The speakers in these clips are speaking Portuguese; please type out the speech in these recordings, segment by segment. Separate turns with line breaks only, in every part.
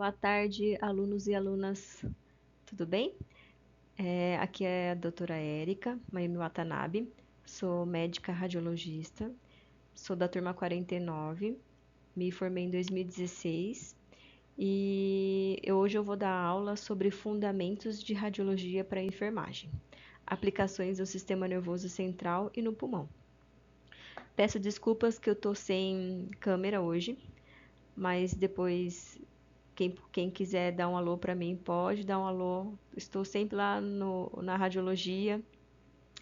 Boa tarde, alunos e alunas. Tudo bem? Aqui é a doutora Érica Mayumi Watanabe. Sou médica radiologista. Sou da turma 49. Me formei em 2016. E hoje eu vou dar aula sobre fundamentos de radiologia para enfermagem. Aplicações no sistema nervoso central e no pulmão. Peço desculpas que eu tô sem câmera hoje, mas depois quem quiser dar um alô para mim, pode dar um alô. Estou sempre lá na radiologia,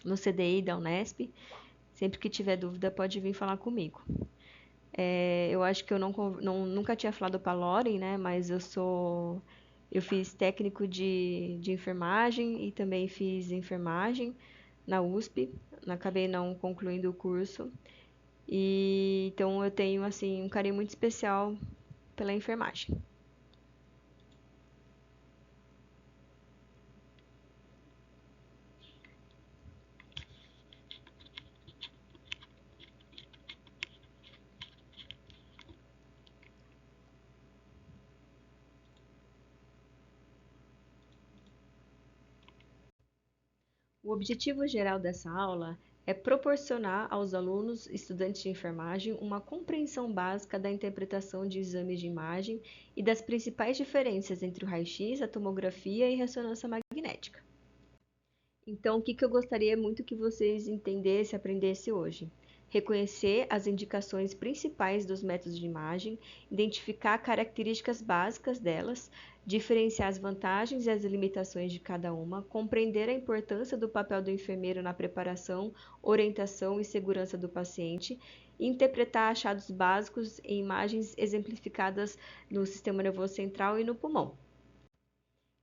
no CDI da Unesp. Sempre que tiver dúvida, pode vir falar comigo. Eu acho que eu nunca tinha falado para a Loren, né? Mas eu fiz técnico de enfermagem e também fiz enfermagem na USP. Acabei não concluindo o curso. E então eu tenho assim um carinho muito especial pela enfermagem. O objetivo geral dessa aula é proporcionar aos alunos estudantes de enfermagem uma compreensão básica da interpretação de exames de imagem e das principais diferenças entre o raio-x, a tomografia e ressonância magnética. Então, o que eu gostaria muito que vocês entendessem, aprendessem hoje? Reconhecer as indicações principais dos métodos de imagem, identificar características básicas delas, diferenciar as vantagens e as limitações de cada uma, compreender a importância do papel do enfermeiro na preparação, orientação e segurança do paciente, interpretar achados básicos em imagens exemplificadas no sistema nervoso central e no pulmão.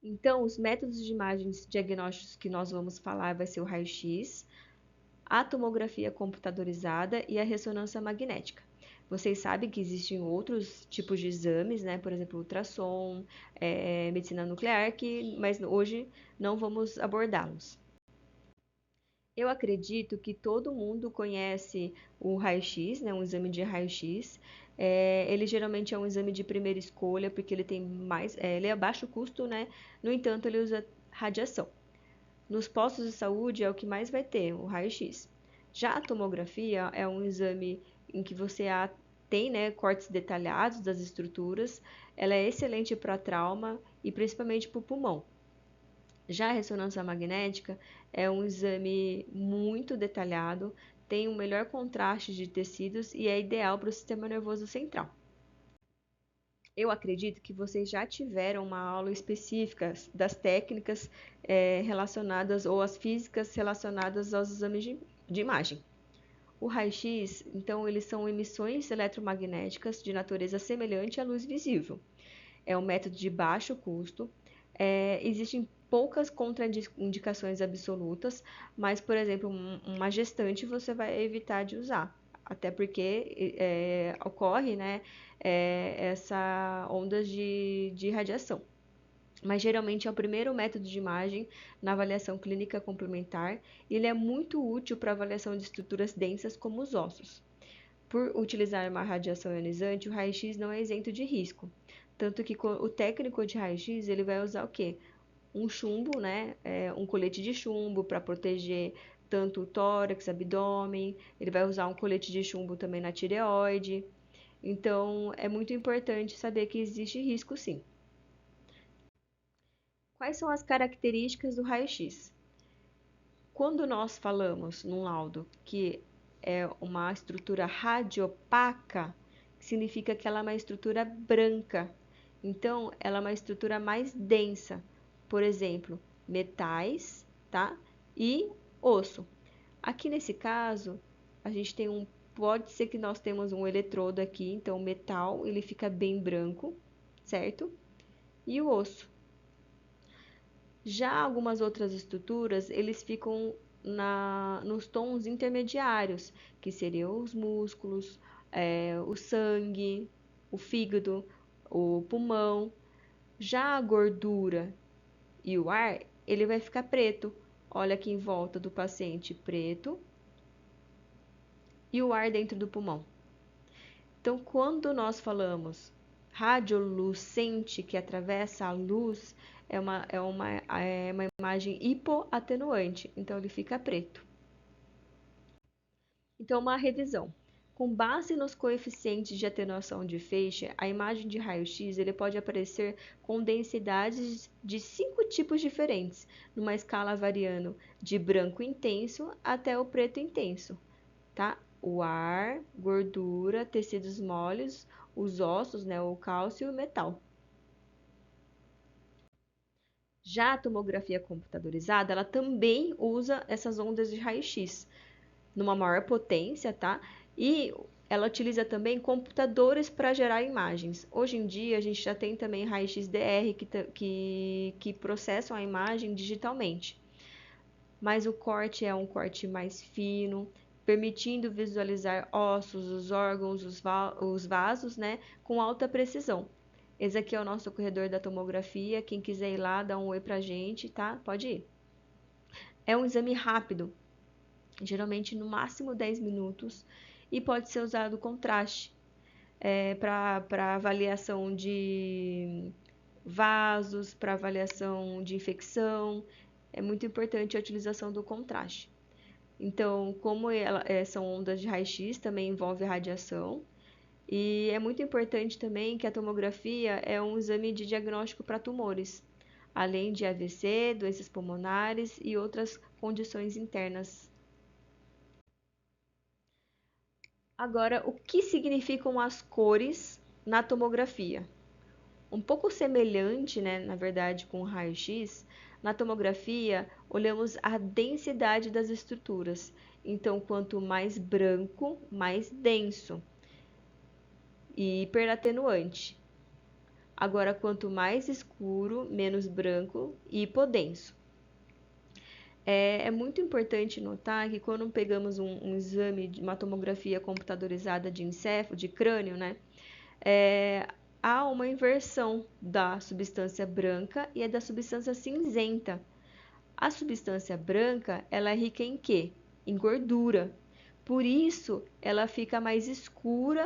Então, os métodos de imagens diagnósticos que nós vamos falar vai ser o raio-x, a tomografia computadorizada e a ressonância magnética. Vocês sabem que existem outros tipos de exames, né? Por exemplo, ultrassom, medicina nuclear, mas hoje não vamos abordá-los. Eu acredito que todo mundo conhece o raio-x, né? Um exame de raio-x. Ele geralmente é um exame de primeira escolha, porque ele tem ele é baixo custo, né? No entanto, ele usa radiação. Nos postos de saúde é o que mais vai ter, o raio-x. Já a tomografia é um exame em que você tem, né, cortes detalhados das estruturas. Ela é excelente para trauma e principalmente para o pulmão. Já a ressonância magnética é um exame muito detalhado, tem um melhor contraste de tecidos e é ideal para o sistema nervoso central. Eu acredito que vocês já tiveram uma aula específica das técnicas relacionadas ou as físicas relacionadas aos exames de imagem. O raio-x, então, eles são emissões eletromagnéticas de natureza semelhante à luz visível. É um método de baixo custo. Existem poucas contraindicações absolutas, mas, por exemplo, uma gestante você vai evitar de usar, até porque ocorre, né, essa onda de radiação. Mas geralmente é o primeiro método de imagem na avaliação clínica complementar e ele é muito útil para avaliação de estruturas densas como os ossos. Por utilizar uma radiação ionizante, o raio-x não é isento de risco. Tanto que o técnico de raio-x ele vai usar o quê? Um chumbo, né? Um colete de chumbo para proteger tanto o tórax, abdômen. Ele vai usar um colete de chumbo também na tireoide. Então, é muito importante saber que existe risco sim. Quais são as características do raio-x? Quando nós falamos num laudo que é uma estrutura radiopaca, significa que ela é uma estrutura branca. Então, ela é uma estrutura mais densa. Por exemplo, metais, tá? E osso. Aqui nesse caso, a gente tem pode ser que nós temos um eletrodo aqui, então o metal, ele fica bem branco, certo? E o osso. Já algumas outras estruturas, eles ficam nos tons intermediários, que seriam os músculos, o sangue, o fígado, o pulmão. Já a gordura e o ar, ele vai ficar preto. Olha aqui em volta do paciente, preto. E o ar dentro do pulmão. Então, quando nós falamos radiolucente, que atravessa a luz, é uma imagem hipoatenuante, então ele fica preto. Então, uma revisão. Com base nos coeficientes de atenuação de feixe, a imagem de raio-x ele pode aparecer com densidades de 5 tipos diferentes, numa escala variando de branco intenso até o preto intenso, tá? O ar, gordura, tecidos moles, os ossos, né, o cálcio e o metal. Já a tomografia computadorizada, ela também usa essas ondas de raio-x numa maior potência, tá? E ela utiliza também computadores para gerar imagens. Hoje em dia, a gente já tem também raio-x DR que processam a imagem digitalmente. Mas o corte é um corte mais fino, permitindo visualizar ossos, os órgãos, os vasos, né, com alta precisão. Esse aqui é o nosso corredor da tomografia. Quem quiser ir lá, dá um oi pra gente, tá? Pode ir. É um exame rápido, geralmente no máximo 10 minutos, e pode ser usado contraste para avaliação de vasos, para avaliação de infecção. É muito importante a utilização do contraste. Então, como são ondas de raio-x, também envolve radiação. E é muito importante também que a tomografia é um exame de diagnóstico para tumores, além de AVC, doenças pulmonares e outras condições internas. Agora, o que significam as cores na tomografia? Um pouco semelhante, né, na verdade, com o raio-x, na tomografia olhamos a densidade das estruturas. Então, quanto mais branco, mais denso e hiperatenuante. Agora, quanto mais escuro, menos branco e hipodenso. É muito importante notar que quando pegamos um exame de uma tomografia computadorizada de encéfalo, de crânio, né, há uma inversão da substância branca e da substância cinzenta. A substância branca, ela é rica em quê? Em gordura. Por isso, ela fica mais escura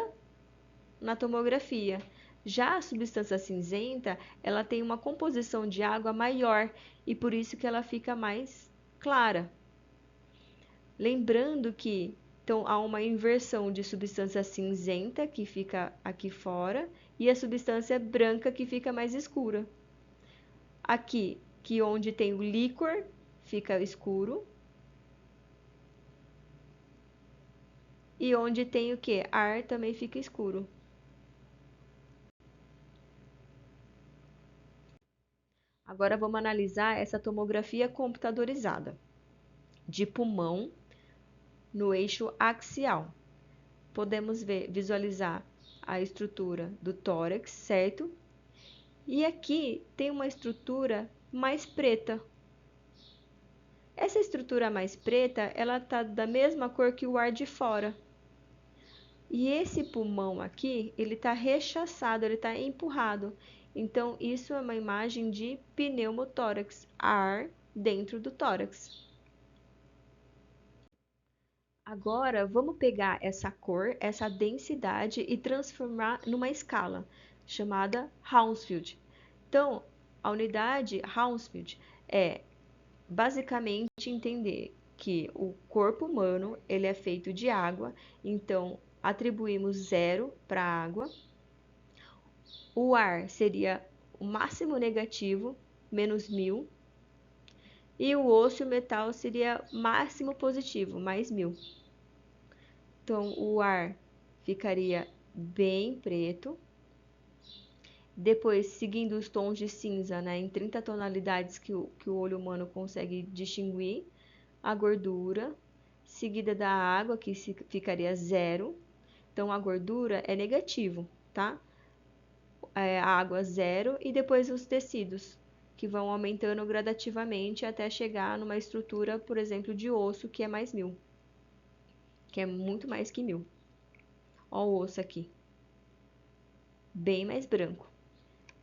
na tomografia. Já a substância cinzenta, ela tem uma composição de água maior e por isso que ela fica mais clara. Lembrando que então, há uma inversão de substância cinzenta, que fica aqui fora, e a substância branca, que fica mais escura. Aqui, que onde tem o líquor, fica escuro. E onde tem o que? Ar também fica escuro. Agora vamos analisar essa tomografia computadorizada de pulmão no eixo axial. Podemos visualizar a estrutura do tórax, certo? E aqui tem uma estrutura mais preta. Essa estrutura mais preta, ela tá da mesma cor que o ar de fora. E esse pulmão aqui, ele está rechaçado, ele está empurrado. Então, isso é uma imagem de pneumotórax, ar dentro do tórax. Agora, vamos pegar essa cor, essa densidade e transformar numa escala chamada Hounsfield. Então, a unidade Hounsfield é basicamente entender que o corpo humano ele é feito de água, então atribuímos 0 para a água. O ar seria o máximo negativo, menos 1000. E o osso e o metal seria máximo positivo, mais 1000. Então, o ar ficaria bem preto. Depois, seguindo os tons de cinza, né, em 30 tonalidades que o olho humano consegue distinguir, a gordura, seguida da água, que ficaria 0. Então, a gordura é negativo, tá? A água 0 e depois os tecidos, que vão aumentando gradativamente até chegar numa estrutura, por exemplo, de osso, que é mais 1000, que é muito mais que 1000. Ó o osso aqui, bem mais branco.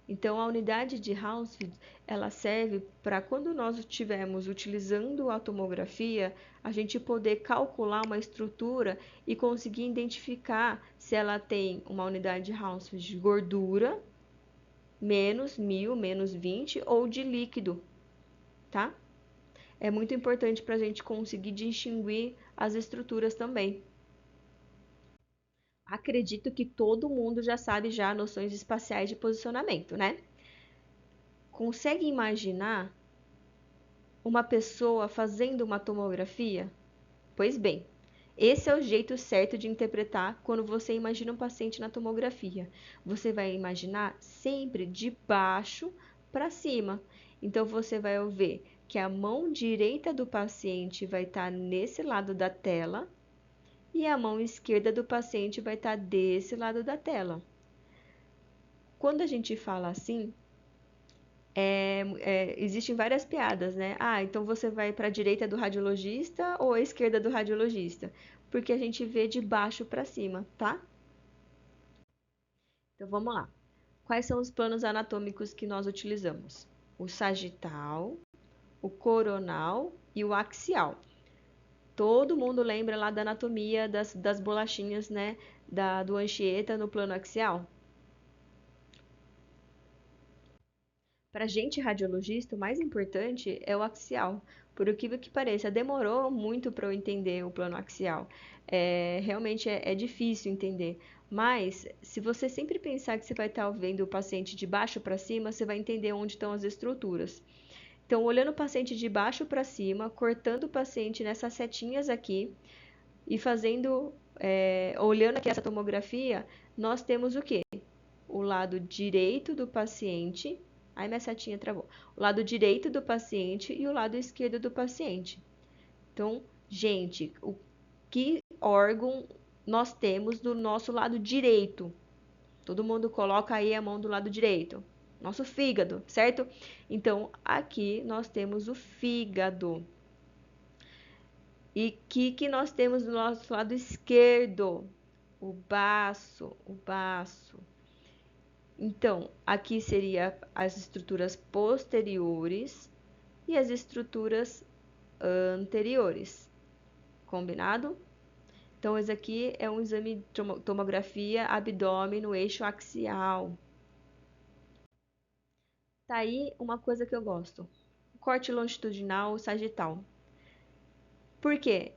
Então, a unidade de Hounsfield, ela serve para quando nós estivermos utilizando a tomografia, a gente poder calcular uma estrutura e conseguir identificar se ela tem uma unidade de Hounsfield de gordura, menos 1000, menos 20, ou de líquido, tá? É muito importante para a gente conseguir distinguir as estruturas também. Acredito que todo mundo já sabe já noções espaciais de posicionamento, né? Consegue imaginar uma pessoa fazendo uma tomografia? Pois bem, esse é o jeito certo de interpretar quando você imagina um paciente na tomografia. Você vai imaginar sempre de baixo para cima. Então você vai ver que a mão direita do paciente vai estar nesse lado da tela e a mão esquerda do paciente vai estar desse lado da tela. Quando a gente fala assim, existem várias piadas, né? Ah, então você vai para a direita do radiologista ou à esquerda do radiologista? Porque a gente vê de baixo para cima, tá? Então vamos lá. Quais são os planos anatômicos que nós utilizamos? O sagital, o coronal e o axial. Todo mundo lembra lá da anatomia das bolachinhas, né? Do Anchieta no plano axial? Para a gente radiologista, o mais importante é o axial. Por incrível que pareça, demorou muito para eu entender o plano axial. Realmente é difícil entender. Mas, se você sempre pensar que você vai estar vendo o paciente de baixo para cima, você vai entender onde estão as estruturas. Então, olhando o paciente de baixo para cima, cortando o paciente nessas setinhas aqui e olhando aqui essa tomografia, nós temos o quê? O lado direito do paciente. Ai, minha setinha travou. O lado direito do paciente e o lado esquerdo do paciente. Então, gente, o que órgão nós temos do nosso lado direito? Todo mundo coloca aí a mão do lado direito. Nosso fígado, certo? Então, aqui nós temos o fígado. E que nós temos do nosso lado esquerdo? O baço, o baço. Então, aqui seria as estruturas posteriores e as estruturas anteriores. Combinado? Então, esse aqui é um exame de tomografia abdômen no eixo axial. Tá aí uma coisa que eu gosto. Corte longitudinal sagital. Por quê?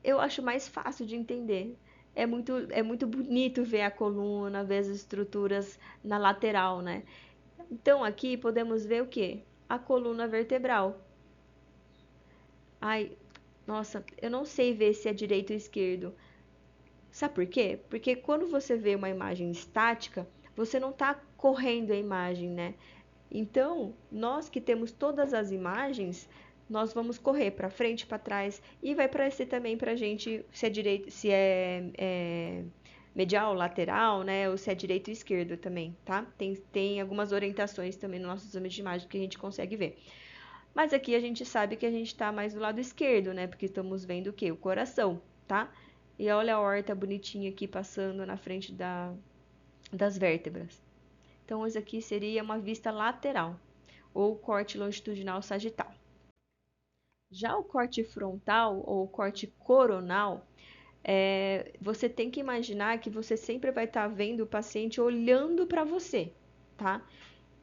Eu acho mais fácil de entender. É muito bonito ver a coluna, ver as estruturas na lateral, né? Então, aqui podemos ver o quê? A coluna vertebral. Ai, nossa, eu não sei ver se é direito ou esquerdo. Sabe por quê? Porque quando você vê uma imagem estática, você não está correndo a imagem, né? Então, nós que temos todas as imagens, nós vamos correr para frente, para trás e vai aparecer também para a gente se é direito, se é medial, lateral, né? Ou se é direito ou esquerdo também, tá? Tem algumas orientações também no nosso exame de imagem que a gente consegue ver. Mas aqui a gente sabe que a gente está mais do lado esquerdo, né? Porque estamos vendo o quê? O coração, tá? E olha a horta bonitinha aqui passando na frente das vértebras. Então, isso aqui seria uma vista lateral, ou corte longitudinal sagital. Já o corte frontal, ou corte coronal, você tem que imaginar que você sempre vai estar vendo o paciente olhando para você, tá?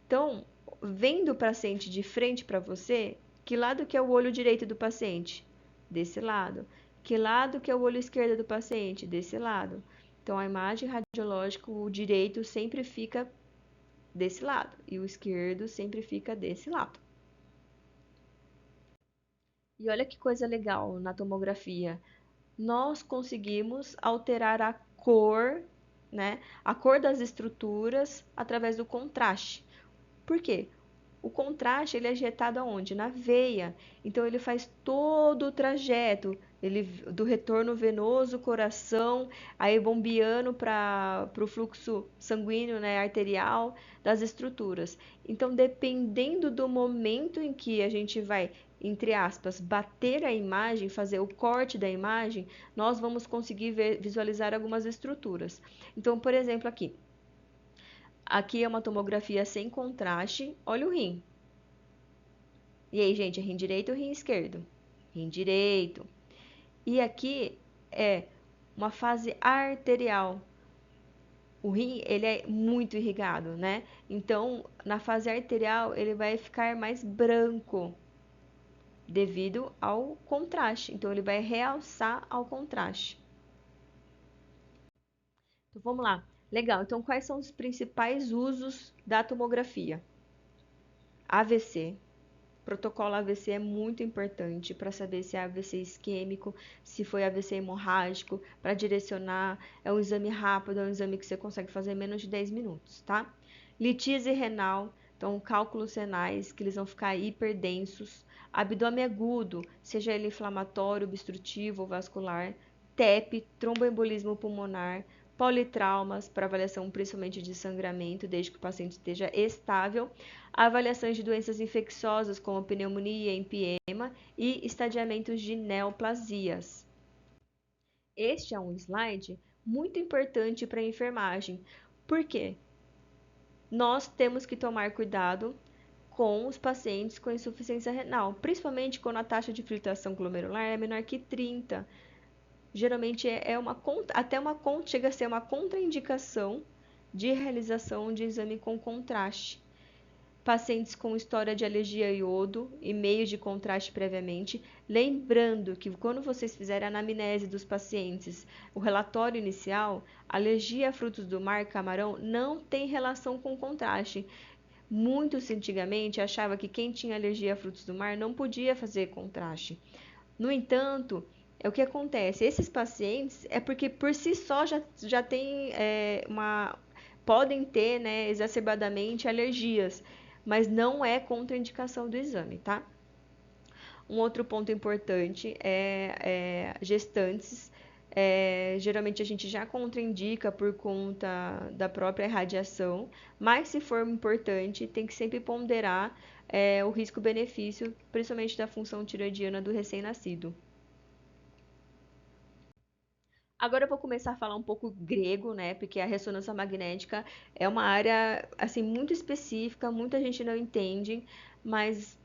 Então, vendo o paciente de frente para você, que lado que é o olho direito do paciente? Desse lado. Que lado que é o olho esquerdo do paciente? Desse lado. Então, a imagem radiológica, o direito sempre fica desse lado e o esquerdo sempre fica desse lado. E olha que coisa legal na tomografia. Nós conseguimos alterar a cor, né? A cor das estruturas através do contraste. Por quê? O contraste ele é injetado aonde? Na veia. Então ele faz todo o trajeto, do retorno venoso, coração, aí bombeando para o fluxo sanguíneo, né, arterial das estruturas. Então, dependendo do momento em que a gente vai, entre aspas, bater a imagem, fazer o corte da imagem, nós vamos conseguir visualizar algumas estruturas. Então, por exemplo, aqui Aqui é uma tomografia sem contraste. Olha o rim. E aí, gente, é rim direito ou rim esquerdo? Rim direito. E aqui é uma fase arterial. O rim, ele é muito irrigado, né? Então, na fase arterial, ele vai ficar mais branco devido ao contraste. Então, ele vai realçar ao contraste. Então, vamos lá. Legal. Então, quais são os principais usos da tomografia? AVC. Protocolo AVC é muito importante para saber se é AVC isquêmico, se foi AVC hemorrágico, para direcionar. É um exame rápido, é um exame que você consegue fazer em menos de 10 minutos, tá? Litise renal, então cálculos renais, que eles vão ficar hiperdensos. Abdômen agudo, seja ele inflamatório, obstrutivo ou vascular. TEP, tromboembolismo pulmonar. Politraumas, para avaliação principalmente de sangramento, desde que o paciente esteja estável. Avaliações de doenças infecciosas como pneumonia, empiema e estadiamentos de neoplasias. Este é um slide muito importante para a enfermagem. Por quê? Nós temos que tomar cuidado com os pacientes com insuficiência renal, principalmente quando a taxa de filtração glomerular é menor que 30. Geralmente chega a ser uma contraindicação de realização de exame com contraste. Pacientes com história de alergia a iodo e meios de contraste previamente. Lembrando que quando vocês fizerem a anamnese dos pacientes, o relatório inicial, alergia a frutos do mar, camarão, não tem relação com contraste. Muitos antigamente achavam que quem tinha alergia a frutos do mar não podia fazer contraste. No entanto, é o que acontece. Esses pacientes é porque por si só já tem podem ter, né, exacerbadamente alergias, mas não é contraindicação do exame, tá? Um outro ponto importante é gestantes. Geralmente a gente já contraindica por conta da própria radiação, mas se for importante, tem que sempre ponderar o risco-benefício, principalmente da função tiroidiana do recém-nascido. Agora eu vou começar a falar um pouco grego, né? Porque a ressonância magnética é uma área assim muito específica, muita gente não entende, mas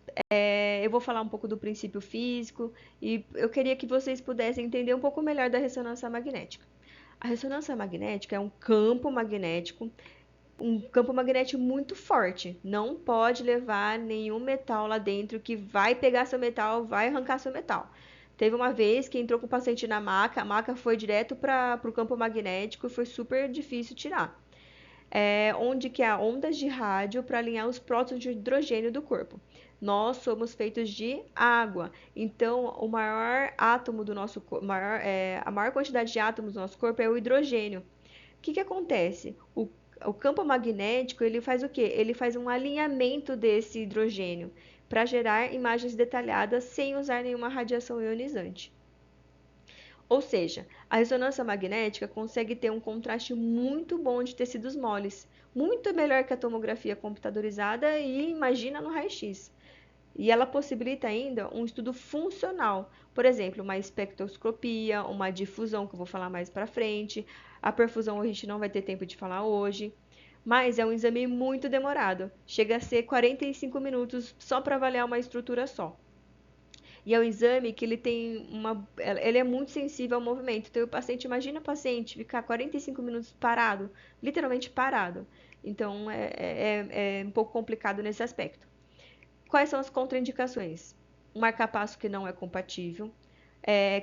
eu vou falar um pouco do princípio físico e eu queria que vocês pudessem entender um pouco melhor da ressonância magnética. A ressonância magnética é um campo magnético muito forte. Não pode levar nenhum metal lá dentro que vai pegar seu metal, vai arrancar seu metal. Teve uma vez que entrou com o paciente na maca, a maca foi direto para o campo magnético e foi super difícil tirar. Onde que há ondas de rádio para alinhar os prótons de hidrogênio do corpo. Nós somos feitos de água, então o maior átomo do nosso a maior quantidade de átomos do nosso corpo é o hidrogênio. O que acontece? O campo magnético ele faz o quê? Ele faz um alinhamento desse hidrogênio para gerar imagens detalhadas sem usar nenhuma radiação ionizante. Ou seja, a ressonância magnética consegue ter um contraste muito bom de tecidos moles, muito melhor que a tomografia computadorizada e imagina no raio-x. E ela possibilita ainda um estudo funcional, por exemplo, uma espectroscopia, uma difusão, que eu vou falar mais para frente. A perfusão a gente não vai ter tempo de falar hoje, mas é um exame muito demorado, chega a ser 45 minutos só para avaliar uma estrutura só. E é um exame que ele é muito sensível ao movimento. Então, imagina o paciente ficar 45 minutos parado, literalmente parado. Então, é um pouco complicado nesse aspecto. Quais são as contraindicações? Um marca-passo que não é compatível,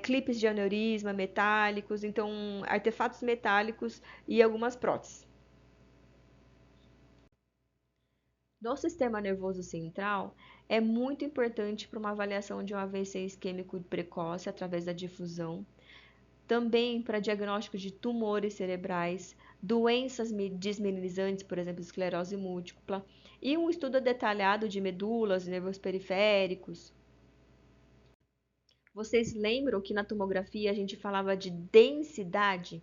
clipes de aneurisma metálicos, então artefatos metálicos e algumas próteses. No sistema nervoso central, é muito importante para uma avaliação de um AVC isquêmico precoce através da difusão, também para diagnóstico de tumores cerebrais, doenças desmineralizantes, por exemplo, esclerose múltipla, e um estudo detalhado de medulas, nervos periféricos. Vocês lembram que na tomografia a gente falava de densidade?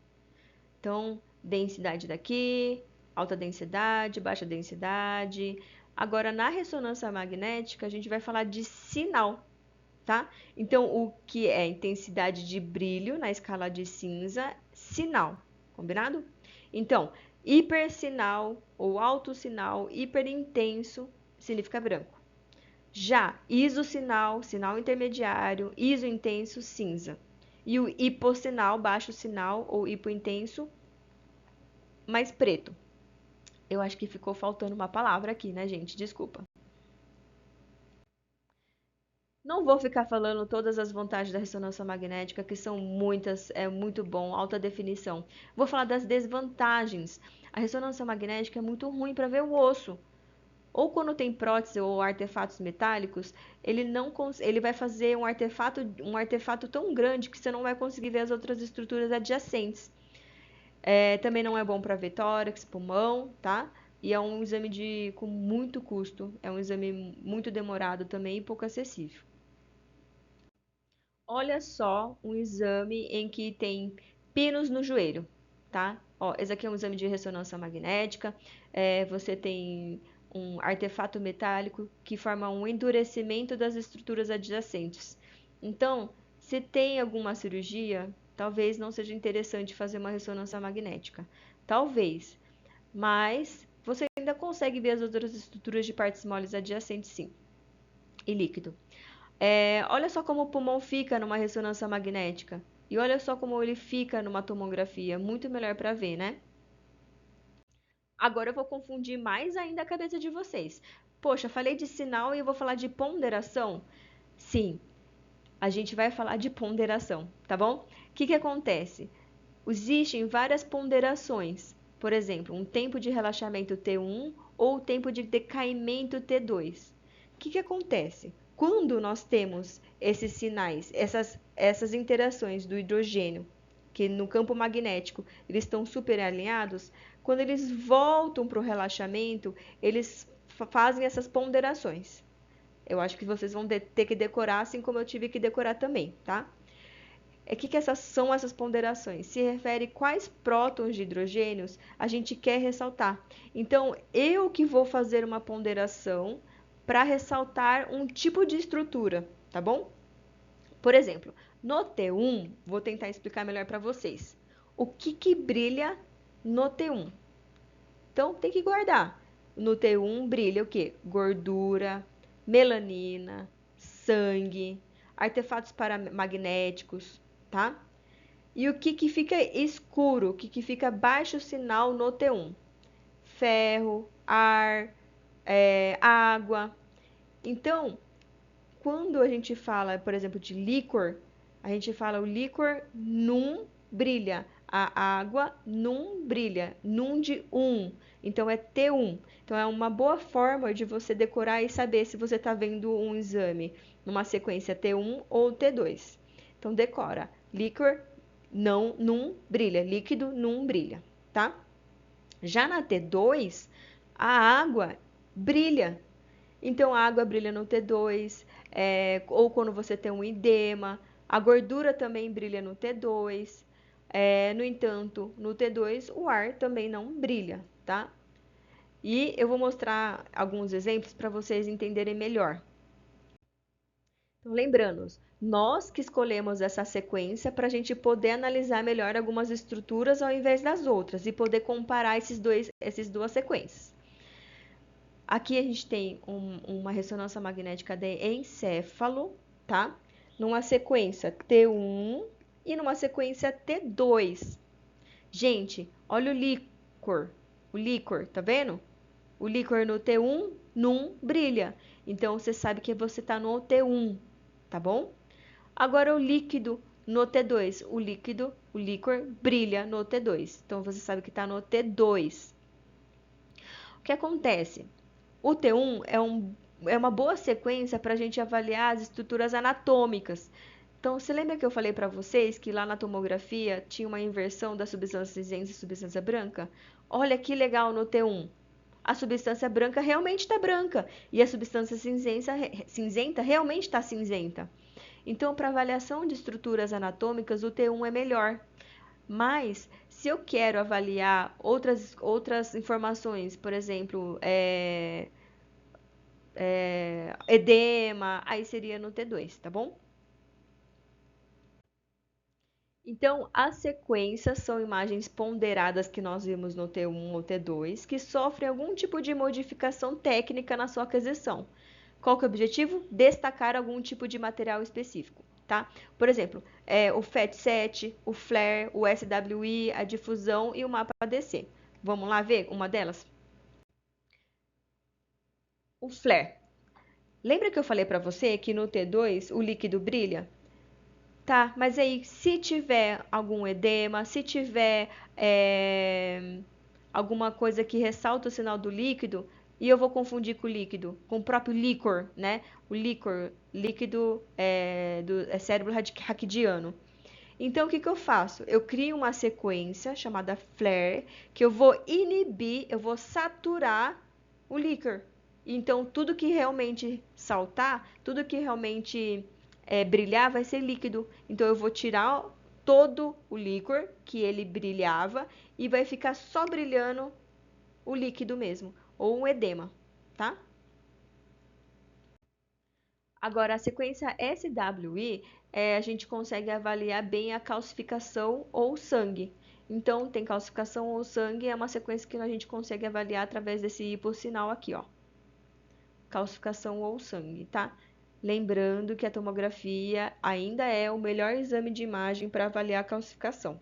Então, densidade daqui, alta densidade, baixa densidade. Agora, na ressonância magnética, a gente vai falar de sinal, tá? Então, o que é intensidade de brilho na escala de cinza, sinal, combinado? Então, Hipersinal ou alto sinal, hiperintenso, significa branco. Já isosinal, sinal intermediário, isointenso, cinza. E o hipossinal, baixo sinal ou hipointenso, mais preto. Eu acho que ficou faltando uma palavra aqui, né, gente? Desculpa. Não vou ficar falando todas as vantagens da ressonância magnética, que são muitas, é muito bom, alta definição. Vou falar das desvantagens. A ressonância magnética é muito ruim para ver o osso. Ou quando tem prótese ou artefatos metálicos, ele vai fazer um artefato tão grande que você não vai conseguir ver as outras estruturas adjacentes. Também não é bom para ver tórax, pulmão, tá? E é um exame com muito custo, é um exame muito demorado também e pouco acessível. Olha só um exame em que tem pinos no joelho, tá? Ó, esse aqui é um exame de ressonância magnética. Você tem um artefato metálico que forma um endurecimento das estruturas adjacentes. Então, se tem alguma cirurgia, talvez não seja interessante fazer uma ressonância magnética. Talvez, mas você ainda consegue ver as outras estruturas de partes moles adjacentes, sim, e líquido. Olha só como o pulmão fica numa ressonância magnética. E olha só como ele fica numa tomografia. Muito melhor para ver, né? Agora eu vou confundir mais ainda a cabeça de vocês. Poxa, falei de sinal e eu vou falar de ponderação? Sim, a gente vai falar de ponderação, tá bom? O que acontece? Existem várias ponderações. Por exemplo, um tempo de relaxamento T1 ou tempo de decaimento T2. O que acontece? Quando nós temos esses sinais, essas interações do hidrogênio, que no campo magnético eles estão super alinhados, quando eles voltam para o relaxamento, eles fazem essas ponderações. Eu acho que vocês vão ter que decorar, assim como eu tive que decorar também, tá? Que são essas ponderações? Se refere quais prótons de hidrogênios a gente quer ressaltar. Então, eu que vou fazer uma ponderação para ressaltar um tipo de estrutura, tá bom? Por exemplo, no T1, vou tentar explicar melhor para vocês. O que brilha no T1? Então, tem que guardar. No T1 brilha o que? Gordura, melanina, sangue, artefatos paramagnéticos, tá? E o que fica escuro, o que fica baixo sinal no T1? Ferro, ar, água. Então, quando a gente fala, por exemplo, de líquor, a gente fala o líquor num brilha, a água num brilha, num de 1. Então é T1. Então é uma boa forma de você decorar e saber se você está vendo um exame numa sequência T1 ou T2. Então decora, líquor não num brilha, líquido num brilha, tá? Já na T2, a água brilha. Então, a água brilha no T2, ou quando você tem um edema. A gordura também brilha no T2. No entanto, no T2, o ar também não brilha, tá? E eu vou mostrar alguns exemplos para vocês entenderem melhor. Então, lembrando, nós que escolhemos essa sequência para a gente poder analisar melhor algumas estruturas ao invés das outras e poder comparar essas duas sequências. Aqui a gente tem uma ressonância magnética de encéfalo, tá? Numa sequência T1 e numa sequência T2. Gente, olha o líquor, tá vendo? O líquor no T1 não brilha. Então, você sabe que você está no T1, tá bom? Agora, o líquido no T2. O líquor brilha no T2. Então, você sabe que está no T2. O que acontece? O T1 é uma boa sequência para a gente avaliar as estruturas anatômicas. Então, você lembra que eu falei para vocês que lá na tomografia tinha uma inversão da substância cinzenta e substância branca? Olha que legal no T1. A substância branca realmente está branca e a substância cinzenta realmente está cinzenta. Então, para avaliação de estruturas anatômicas, o T1 é melhor. Mas, se eu quero avaliar outras informações, por exemplo, edema, aí seria no T2, tá bom? Então, as sequências são imagens ponderadas que nós vimos no T1 ou T2, que sofrem algum tipo de modificação técnica na sua aquisição. Qual que é o objetivo? Destacar algum tipo de material específico, tá? Por exemplo, o FET7, o FLAIR, o SWI, a difusão e o mapa ADC. Vamos lá ver uma delas? O FLAIR. Lembra que eu falei para você que no T2 o líquido brilha? Tá, mas aí se tiver algum edema, se tiver alguma coisa que ressalta o sinal do líquido, e eu vou confundir com o líquido, com o próprio líquor, né? O líquor, líquido do cérebro raquidiano. Então, o que que eu faço? Eu crio uma sequência chamada flare, que eu vou inibir, eu vou saturar o líquor. Então, tudo que realmente saltar, tudo que realmente brilhar, vai ser líquido. Então, eu vou tirar todo o líquor que ele brilhava e vai ficar só brilhando o líquido mesmo, ou um edema, tá? Agora, a sequência SWI, a gente consegue avaliar bem a calcificação ou sangue. Então, tem calcificação ou sangue, é uma sequência que a gente consegue avaliar através desse hipossinal aqui, ó. Calcificação ou sangue, tá? Lembrando que a tomografia ainda é o melhor exame de imagem para avaliar a calcificação.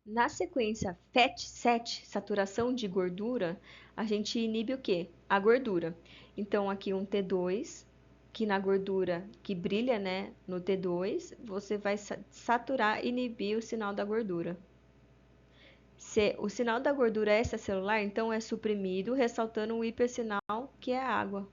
Na sequência FAT7, saturação de gordura, a gente inibe o quê? A gordura. Então, aqui um T2, que na gordura que brilha, né, no T2, você vai saturar, inibir o sinal da gordura. Se o sinal da gordura é extracelular, então é suprimido, ressaltando o hipersinal, que é a água.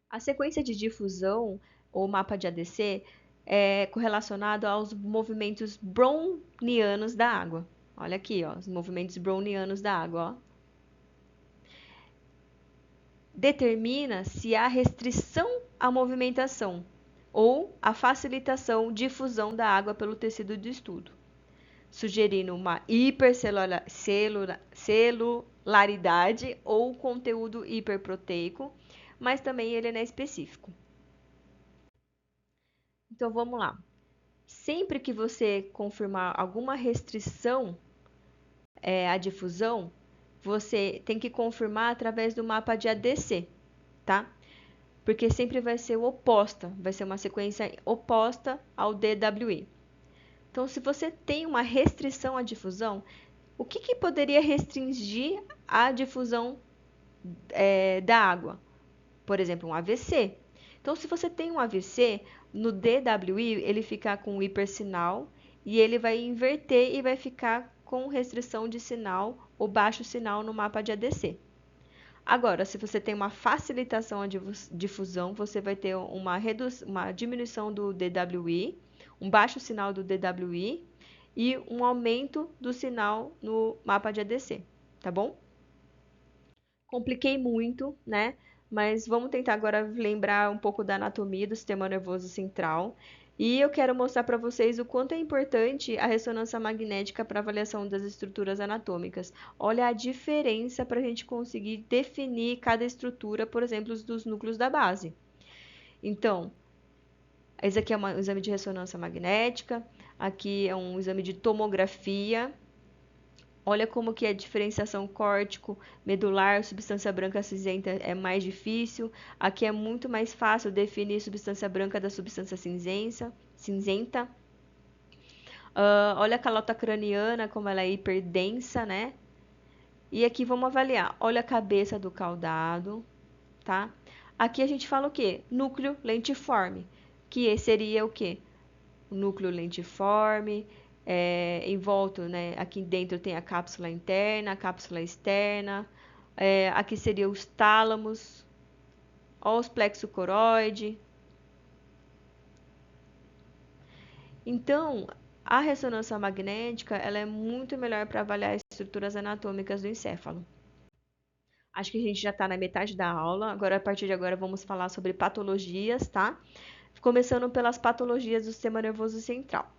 A sequência de difusão, ou mapa de ADC, é correlacionado aos movimentos brownianos da água. Olha aqui, ó, os movimentos brownianos da água, ó. Determina se há restrição à movimentação ou a facilitação de difusão da água pelo tecido de estudo, sugerindo uma hipercelularidade ou conteúdo hiperproteico, mas também ele não é específico. Então vamos lá. Sempre que você confirmar alguma restrição à difusão, você tem que confirmar através do mapa de ADC, tá? Porque sempre vai ser oposta, vai ser uma sequência oposta ao DWI. Então, se você tem uma restrição à difusão, o que, que poderia restringir a difusão da água? Por exemplo, um AVC. Então, se você tem um AVC, no DWI ele fica com hipersinal e ele vai inverter e vai ficar com restrição de sinal ou baixo sinal no mapa de ADC. Agora, se você tem uma facilitação à difusão, você vai ter uma diminuição do DWI, um baixo sinal do DWI e um aumento do sinal no mapa de ADC, tá bom? Compliquei muito, né? Mas vamos tentar agora lembrar um pouco da anatomia do sistema nervoso central. E eu quero mostrar para vocês o quanto é importante a ressonância magnética para avaliação das estruturas anatômicas. Olha a diferença para a gente conseguir definir cada estrutura, por exemplo, dos núcleos da base. Então, esse aqui é um exame de ressonância magnética, aqui é um exame de tomografia. Olha como que a diferenciação córtico, medular, substância branca cinzenta é mais difícil. Aqui é muito mais fácil definir substância branca da substância cinzenta. Olha a calota craniana, como ela é hiperdensa, né? E aqui vamos avaliar. Olha a cabeça do caudado, tá? Aqui a gente fala o quê? Núcleo lentiforme, que seria o quê? O núcleo lentiforme, em volta, né? Aqui dentro tem a cápsula interna, a cápsula externa. Aqui seriam os tálamos, os plexo coroide. Então, a ressonância magnética ela é muito melhor para avaliar as estruturas anatômicas do encéfalo. Acho que a gente já está na metade da aula. Agora, a partir de agora, vamos falar sobre patologias, tá? Começando pelas patologias do sistema nervoso central.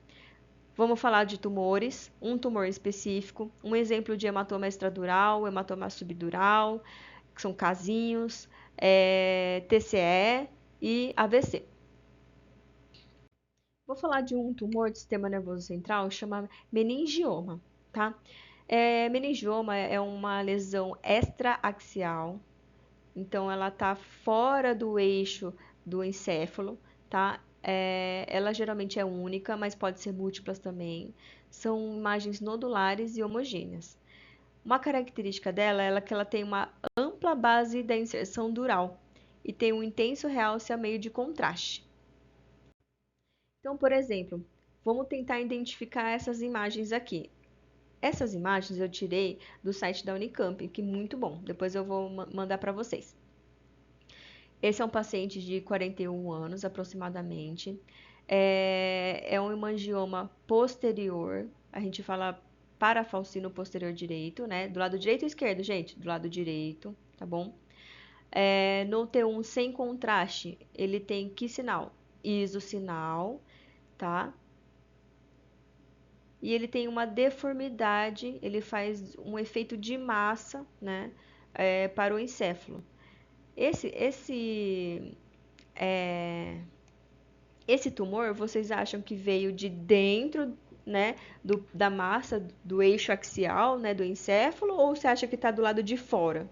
Vamos falar de tumores, um tumor específico, um exemplo de hematoma extradural, hematoma subdural, que são casinhos, TCE e AVC. Vou falar de um tumor do sistema nervoso central, chama meningioma, tá? Meningioma é uma lesão extraaxial, então ela tá fora do eixo do encéfalo, tá? Ela geralmente é única, mas pode ser múltiplas também. São imagens nodulares e homogêneas. Uma característica dela é que ela tem uma ampla base da inserção dural e tem um intenso realce a meio de contraste. Então, por exemplo, vamos tentar identificar essas imagens aqui. Essas imagens eu tirei do site da Unicamp, que é muito bom. Depois eu vou mandar para vocês. Esse é um paciente de 41 anos, aproximadamente. É um hemangioma posterior. A gente fala parafalcino posterior direito, né? Do lado direito ou esquerdo, gente? Do lado direito, tá bom? No T1 sem contraste, ele tem que sinal? Isosinal, tá? E ele tem uma deformidade, ele faz um efeito de massa, né? Para o encéfalo. Esse Esse tumor, vocês acham que veio de dentro, né, da massa do eixo axial, né, do encéfalo, ou você acha que está do lado de fora?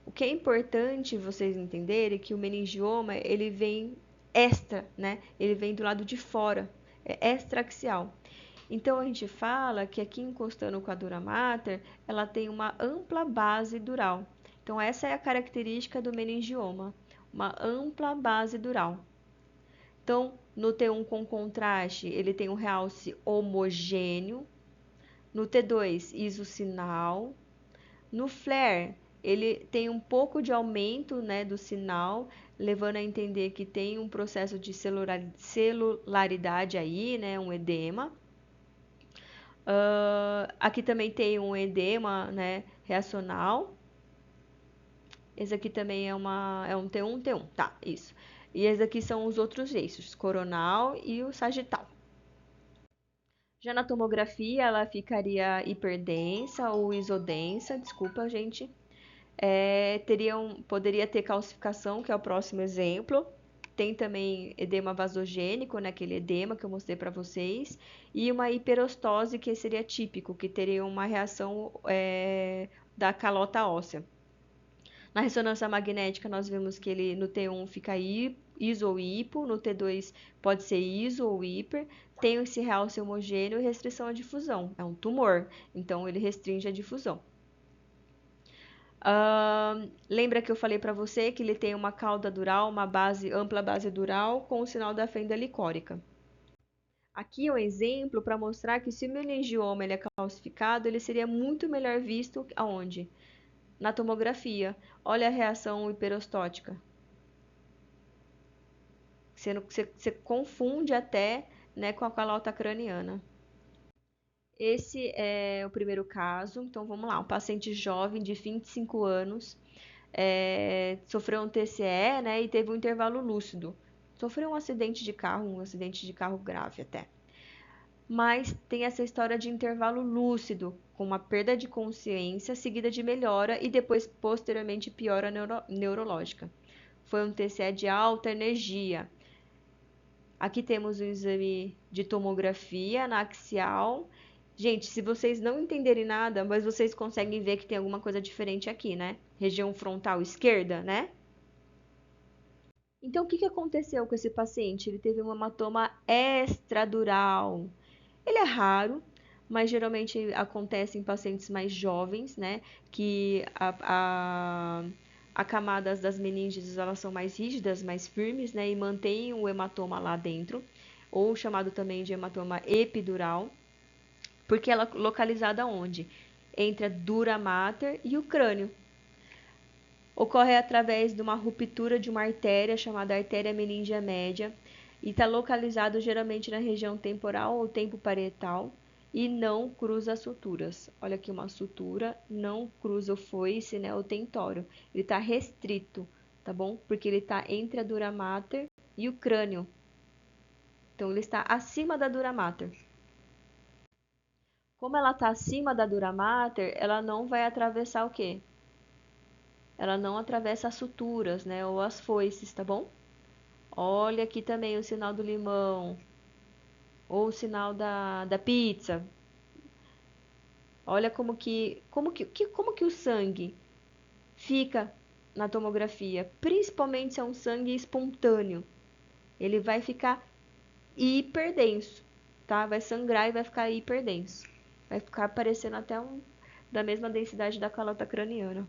O que é importante vocês entenderem é que o meningioma, ele vem extra, né? Ele vem do lado de fora, é extraaxial. Então a gente fala que aqui encostando com a dura mater, ela tem uma ampla base dural. Então essa é a característica do meningioma, uma ampla base dural. Então, no T1 com contraste, ele tem um realce homogêneo. No T2, isosinal. No flare, ele tem um pouco de aumento, né, do sinal, levando a entender que tem um processo de celularidade aí, né, um edema. Aqui também tem um edema, né, reacional. Esse aqui também é um T1, T1, tá, isso. E esses aqui são os outros eixos, coronal e o sagital. Já na tomografia, ela ficaria hiperdensa ou isodensa, desculpa, gente. Poderia ter calcificação, que é o próximo exemplo. Tem também edema vasogênico, né, aquele edema que eu mostrei para vocês. E uma hiperostose, que seria típico, que teria uma reação da calota óssea. Na ressonância magnética, nós vimos que ele no T1 fica iso ou hipo, no T2 pode ser iso ou hiper, tem esse realce homogêneo e restrição à difusão. É um tumor, então ele restringe a difusão. Lembra que eu falei para você que ele tem uma cauda dural, uma ampla base dural com o sinal da fenda licórica. Aqui é um exemplo para mostrar que se o meningioma ele é calcificado, ele seria muito melhor visto aonde? Na tomografia. Olha a reação hiperostótica. Você confunde até, né, com a calota craniana. Esse é o primeiro caso. Então vamos lá, um paciente jovem de 25 anos, sofreu um TCE, né, e teve um intervalo lúcido. Sofreu um acidente de carro grave até. Mas tem essa história de intervalo lúcido, com uma perda de consciência seguida de melhora e depois, posteriormente, piora neurológica. Foi um TCE de alta energia. Aqui temos o exame de tomografia na axial. Gente, se vocês não entenderem nada, mas vocês conseguem ver que tem alguma coisa diferente aqui, né? Região frontal esquerda, né? Então, o que aconteceu com esse paciente? Ele teve um hematoma extradural. Ele é raro, mas geralmente acontece em pacientes mais jovens, né? Que a camadas das meninges elas são mais rígidas, mais firmes, né? E mantêm o hematoma lá dentro, ou chamado também de hematoma epidural, porque ela é localizada onde? Entre a dura mater e o crânio. Ocorre através de uma ruptura de uma artéria chamada artéria meningea média e está localizado geralmente na região temporal ou tempo parietal e não cruza as suturas. Olha aqui uma sutura, não cruza o foice, né, o tentório. Ele está restrito, tá bom? Porque ele está entre a dura mater e o crânio. Então ele está acima da dura mater. Como ela está acima da dura mater, ela não vai atravessar o quê? ela não atravessa as suturas, né, ou as foices, tá bom? Olha aqui também o sinal do limão, ou o sinal da pizza. Olha como que o sangue fica na tomografia, principalmente se é um sangue espontâneo. Ele vai ficar hiperdenso, tá? Vai sangrar e vai ficar hiperdenso. Vai ficar parecendo até da mesma densidade da calota craniana.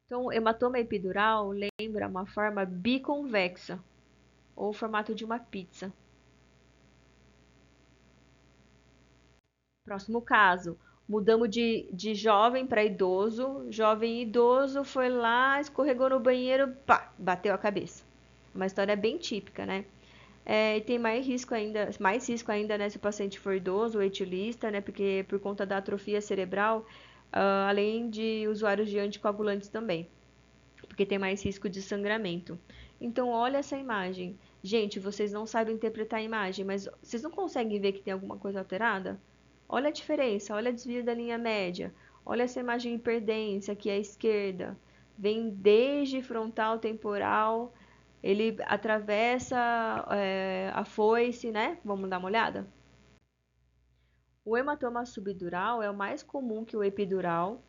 Então, o hematoma epidural lembra uma forma biconvexa, ou o formato de uma pizza. Próximo caso. Mudamos de jovem para idoso. Jovem e idoso foi lá, escorregou no banheiro, pá, bateu a cabeça. Uma história bem típica, né? E tem mais risco ainda, né, se o paciente for idoso ou etilista, né, porque por conta da atrofia cerebral, além de usuários de anticoagulantes também, porque tem mais risco de sangramento. Então, olha essa imagem. Gente, vocês não sabem interpretar a imagem, mas vocês não conseguem ver que tem alguma coisa alterada? Olha a diferença, olha o desvio da linha média, olha essa imagem hiperdensa aqui à esquerda. Vem desde frontal temporal, ele atravessa a foice, né? Vamos dar uma olhada? O hematoma subdural é o mais comum que o epidural,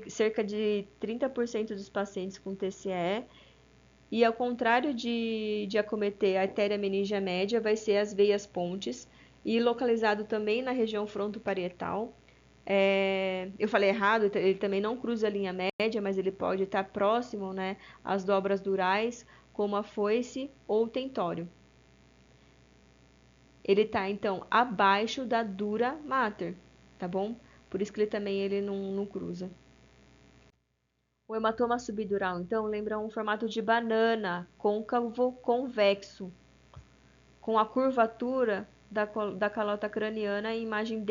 cerca de 30% dos pacientes com TCE, e ao contrário de acometer a artéria meningia média, vai ser as veias pontes, e localizado também na região frontoparietal. Eu falei errado, ele também não cruza a linha média, mas ele pode estar próximo, né, às dobras durais, como a foice ou o tentório. Ele está, então, abaixo da dura mater, tá bom? Por isso que ele também não cruza. O hematoma subdural, então, lembra um formato de banana, côncavo convexo, com a curvatura da calota craniana em imagem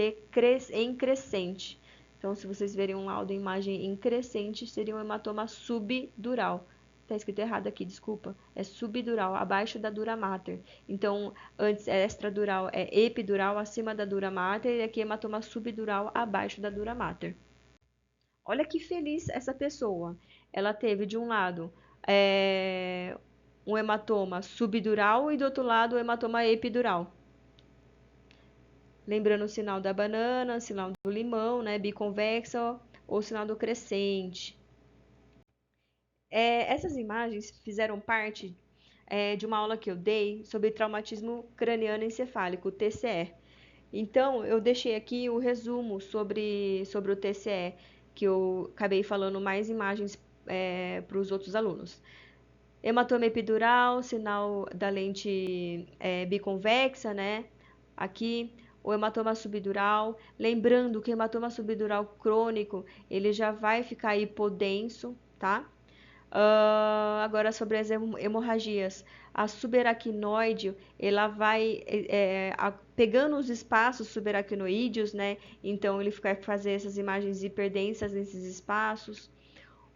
em crescente. Então, se vocês verem um laudo em imagem em crescente, seria um hematoma subdural. Está escrito errado aqui, desculpa. É subdural, abaixo da dura mater. Então, antes é extradural, é epidural, acima da dura mater, e aqui é hematoma subdural, abaixo da dura mater. Olha que feliz essa pessoa. Ela teve, de um lado, é, um hematoma subdural e do outro lado, o hematoma epidural. Lembrando o sinal da banana, o sinal do limão, né, biconvexa, ou o sinal do crescente. Essas imagens fizeram parte de uma aula que eu dei sobre traumatismo craniano encefálico, TCE. Então, eu deixei aqui o resumo sobre o TCE, que eu acabei falando mais imagens para os outros alunos. Hematoma epidural, sinal da lente biconvexa, né? Aqui, o hematoma subdural. Lembrando que o hematoma subdural crônico, ele já vai ficar hipodenso, tá? Agora, sobre as hemorragias. A subaracnoide, ela vai pegando os espaços subaracnoídeos, né? Então, ele vai fazer essas imagens hiperdensas nesses espaços.